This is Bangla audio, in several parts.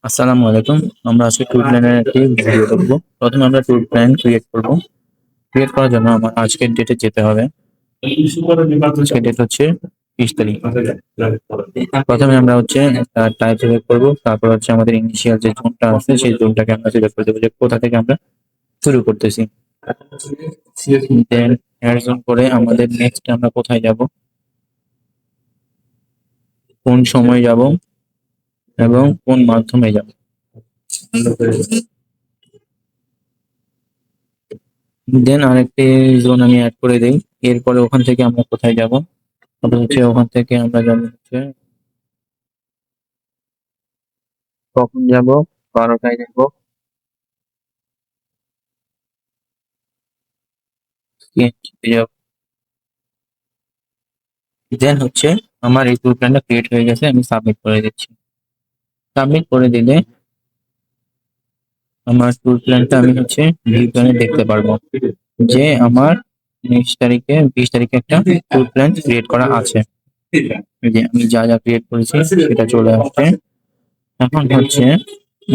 আসসালামু আলাইকুম। আমরা আজকে ট্যুর প্ল্যানের একটি ভিডিও দেখব। প্রথমে আমরা ট্যুর প্ল্যান ক্রিয়েট করব। ক্রিয়েট করার জন্য আমার আজকের ডেটে যেতে হবে। আজকের ডেট হচ্ছে 20 তারিখ। প্রথমে আমরা হচ্ছে একটা টাইপ সিলেক্ট করব, তারপর হচ্ছে আমাদের ইনিশিয়াল যে জোনটা আছে সেই জোনটাকে আমরা সিলেক্ট করে দেবো যে কোথা থেকে আমরা শুরু করতেছি। দেন অ্যাড জোন করে আমাদের নেক্সট আমরা কোথায় যাব, কোন সময় যাব এবং কোন মাধ্যমে যাব। দেন আরেকটি জোন আমি অ্যাড করে দেই। এরপরে ওখান থেকে আমরা কোথায় যাব, তারপর হচ্ছে ওখান থেকে আমরা যাব হচ্ছে কখন যাব, 12টায় যাব, CNG যাব। দেন হচ্ছে আমার এই ট্যুর প্ল্যানটা ক্রিয়েট হয়ে গেছে, আমি সাবমিট করে দিচ্ছি। সাবমিট করে দিলে আমার ট্যুর প্ল্যানটা আমি হচ্ছে ভিউ প্ল্যানে দেখতে পারবো যে আমার নেক্সট তারিখে 20 তারিখে একটা ট্যুর প্ল্যান ক্রিয়েট করা আছে। এই যে আমি যা যা ক্রিয়েট করেছি সেটা চলে আসছে। এখন হচ্ছে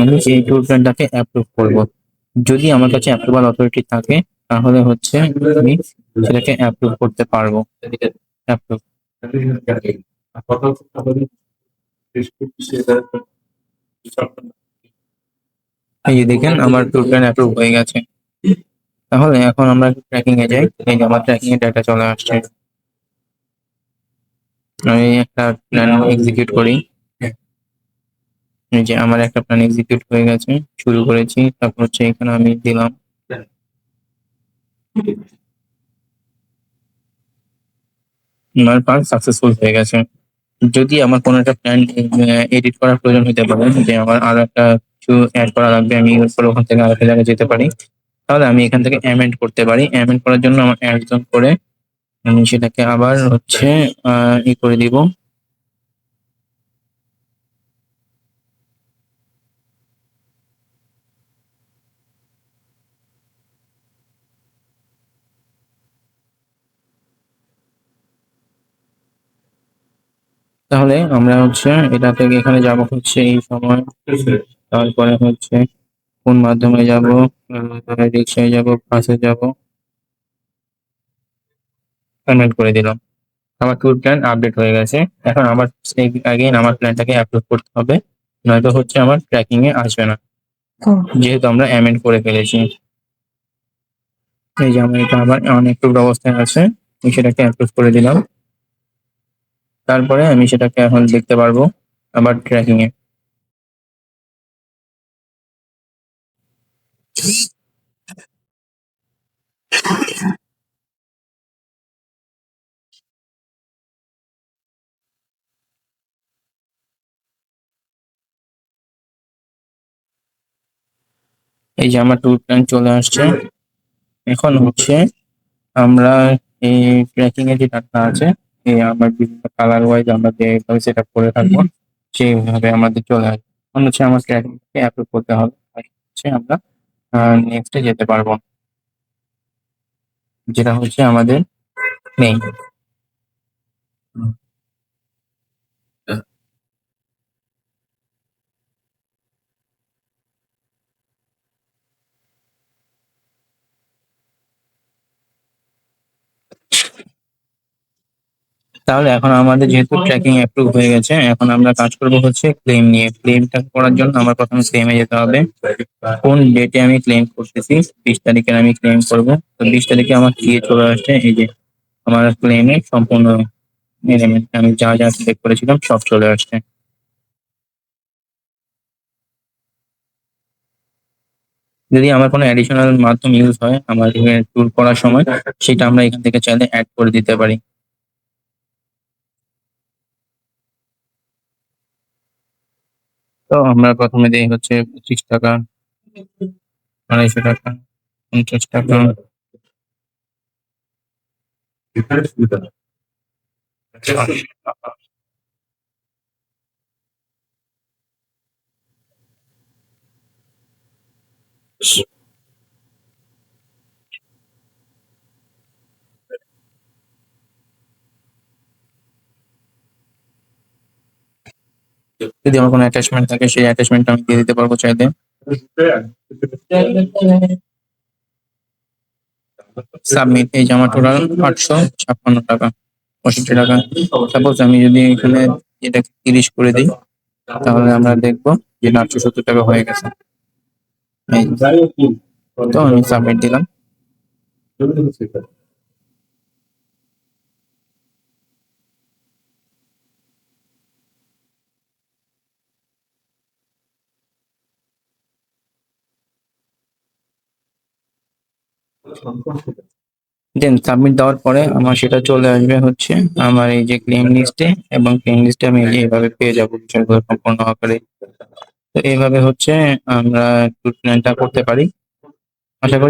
আমি এই ট্যুর প্ল্যানটাকে অ্যাপ্রুভ করব। যদি আমার কাছে অ্যাপ্রুভাল অথরিটি থাকে তাহলে হচ্ছে আমি সেটাকে অ্যাপ্রুভ করতে পারবো। অ্যাপ্রুভ। এই যে দেখেন আমার ট্যুর প্ল্যান অ্যাপ্রুভ হয়ে গেছে। তাহলে এখন আমরা ট্র্যাকিং এ যাই। এই যে আমার ট্র্যাকিং এর ডাটা চলে আসছে। আমি একটা প্ল্যান এক্সিকিউট করি। এই যে আমার একটা প্ল্যান এক্সিকিউট হয়ে গেছে, শুরু করেছি। তারপর হচ্ছে এখানে আমি দিলাম আমার পার্ট সাকসেসফুল হয়ে গেছে। যদি আমার কোনো একটা প্ল্যান এডিট করার প্রয়োজন হতে পারে, যে আমার আরো একটা কিছু অ্যাড করা লাগবে, আমি এরপর ওখান থেকে আরেকটা জায়গায় যেতে পারি, তাহলে আমি এখান থেকে অ্যামেন্ড করতে পারি। অ্যামেন্ড করার জন্য আমার অ্যাড করে আমি সেটাকে আবার হচ্ছে ই করে দিব। তাহলে আমরা হচ্ছে এটা থেকে এখানে যাব হচ্ছে এই সময়, তারপরে হচ্ছে কোন মাধ্যমে যাব, রিক্সায় যাব, বাসে যাব, পেমেন্ট করে দিলাম। আমার ট্যুর প্ল্যান আপডেট হয়ে গেছে। এখন আমার আগেইন আমার প্ল্যানটাকে অ্যাপ্রুভ করতে হবে, নয়তো হচ্ছে আমার ট্র্যাকিং এ আসবে না, যেহেতু আমরা অ্যামেন্ড করে ফেলেছি। এই যে আমার এটা আমার অনঅ্যাপ্রুভড অবস্থায় আছে, আমি সেটাকে অ্যাপ্রুভ করে দিলাম। তারপরে আমি সেটাকে এখন দেখতে পারবো আবার ট্র্যাকিং এ। এই যে আমার ট্যুর প্ল্যান চলে আসছে। এখন হচ্ছে আমরা এই ট্র্যাকিং এর যে ডাটা আছে, এই আমার বিভিন্ন কালার ওয়াইজ আমরা যেভাবে সেট আপ করে থাকবো সেইভাবে আমাদের চলে আসবে। এখন হচ্ছে আমার ট্র্যাকিংকে অ্যাপ্রুভ করতে হবে, আর হচ্ছে আমরা নেক্সটে যেতে পারবো, যেটা হচ্ছে আমাদের নেই। তাহলে এখন আমাদের যেহেতু ট্র্যাকিং অ্যাপ্রুভ হয়ে গেছে, এখন আমরা কাজ করব হচ্ছে ক্লেম নিয়ে। ক্লেমটা করার জন্য আমার প্রথমে ক্লেমে যেতে হবে। কোন ডেটে আমি ক্লেম করতেছি, 20 তারিখে আমি ক্লেম করব। তো 20 তারিখে আমার কি চলে আসছে, এই যে আমার ক্লেমে সম্পূর্ণ এলিমেন্ট আমি যা যা সিলেক্ট করেছিলাম সব চলে আসছে। যদি আমার কোনো অ্যাডিশনাল মাধ্যম ইউজ হয় আমার ট্যুর করার সময়, সেটা আমরা এখান থেকে চাইলে অ্যাড করে দিতে পারি। তো আমরা প্রথমে দিই হচ্ছে 25 টাকা, 250 টাকা, 50 টাকা। যদি আমার কোনো অ্যাটাচমেন্ট থাকে সেই অ্যাটাচমেন্ট আমি দিয়ে দিতে পারবো চাইলে। সাবমিট, এই যে আমার টোটাল 856 টাকা 65 টাকা। সাপোজ আমি যদি এখানে এটাকে 30 করে দিই, তাহলে আমরা দেখবো যে 870 টাকা হয়ে গেছে। এই তো আমি সাবমিট দিলাম। দেন সাবমিট দেওয়ার পরে আমার সেটা চলে আসবে হচ্ছে আমার এই যে ক্লেম লিস্টে, এবং ক্লেম লিস্টে আমি এই যে এইভাবে পেয়ে যাবো বিষয়গুলো সম্পূর্ণ আকারে। তো এইভাবে হচ্ছে আমরা ট্যুর প্ল্যানটা করতে পারি। আশা করি